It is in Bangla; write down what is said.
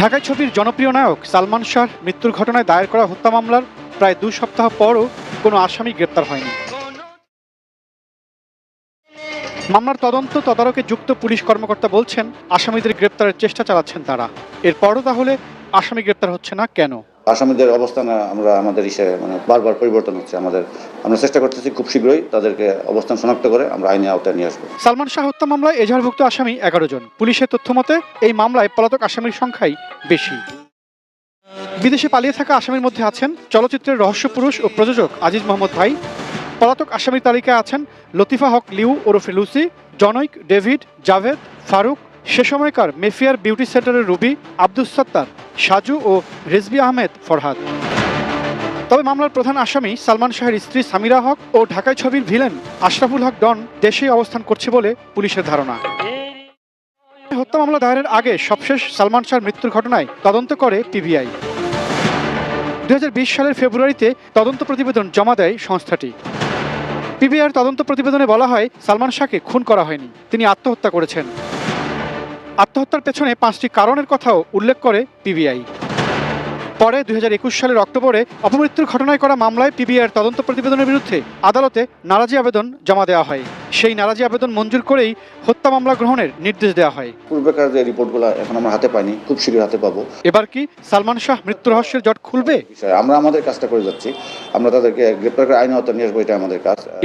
ঢাকায় ছবির জনপ্রিয় নায়ক সালমান শাহর মৃত্যুর ঘটনায় দায়ের করা হত্যা মামলার প্রায় 2 সপ্তাহ পরও কোনো আসামি গ্রেপ্তার হয়নি। মামলার তদারকে যুক্ত পুলিশ কর্মকর্তা বলছেন, আসামিদের গ্রেপ্তারের চেষ্টা চালাচ্ছেন তারা। এরপরও তাহলে আসামি গ্রেপ্তার হচ্ছে না কেন? আসামিদের অবস্থান আমাদের বারবার পরিবর্তন হচ্ছে। আমরা চেষ্টা করতেছি খুব শীঘ্রই তাদেরকে অবস্থান শনাক্ত করে আমরা আইনি আওতায় নিয়ে আসবো। সালমান শাহ হত্যা মামলায় এজাহারভুক্ত আসামি 11 জন। পুলিশের তথ্য মতে এই মামলায় পলাতক আসামির সংখ্যাই বেশি। বিদেশে পালিয়ে থাকা আসামির মধ্যে আছেন চলচ্চিত্রের রহস্য পুরুষ ও প্রযোজক আজিজ মোহাম্মদ ভাই। পলাতক আসামির তালিকায় আছেন লতিফা হক লিউ ওরফে লুসি, জনৈক ডেভিড, জাভেদ, ফারুক, সে সময়কার মেফিয়ার বিউটি সেন্টারের রুবি, আব্দুস সত্তার, সাজু ও রেজবি আহমেদ ফরহাদ। তবে মামলার প্রধান আসামি সালমান শাহের স্ত্রী সামিরা হক ও ঢাকায় ছবির ভিলেন আশরাফুল হক ডন দেশেই অবস্থান করছে বলে পুলিশের ধারণা। হত্যা মামলা দায়েরের আগে সবশেষ সালমান শাহর মৃত্যুর ঘটনায় তদন্ত করে পিবিআই। 2020 সালের ফেব্রুয়ারিতে তদন্ত প্রতিবেদন জমা দেয় সংস্থাটি। পিবিআইয়ের তদন্ত প্রতিবেদনে বলা হয়, সালমান শাহকে খুন করা হয়নি, তিনি আত্মহত্যা করেছেন। আত্মহত্যার পেছনে 5টি কারণের কথাও উল্লেখ করে পিবিআই। পরে 2021 সালের অক্টোবরে অপমৃত্যুর ঘটনায় করা মামলায় পিবিআইয়ের তদন্ত প্রতিবেদনের বিরুদ্ধে আদালতে নারাজি আবেদন জমা দেওয়া হয়। সেই নারাজি আবেদন মঞ্জুর করেই হত্যা মামলা গ্রহণের নির্দেশ দেওয়া হয়। পূর্বেকার যে রিপোর্টগুলো এখন আমরা হাতে পাইনি, খুব শীঘ্রই হাতে পাবো। এবার কি সালমান শাহ মৃত্যু রহস্যের জট খুলবে? আমরা আমাদের কাজটা করে যাচ্ছি, আমরা তাদেরকে গ্রেপ্তার করে আইন আওতায় নিয়ে আসবো, এটা আমাদের কাজ।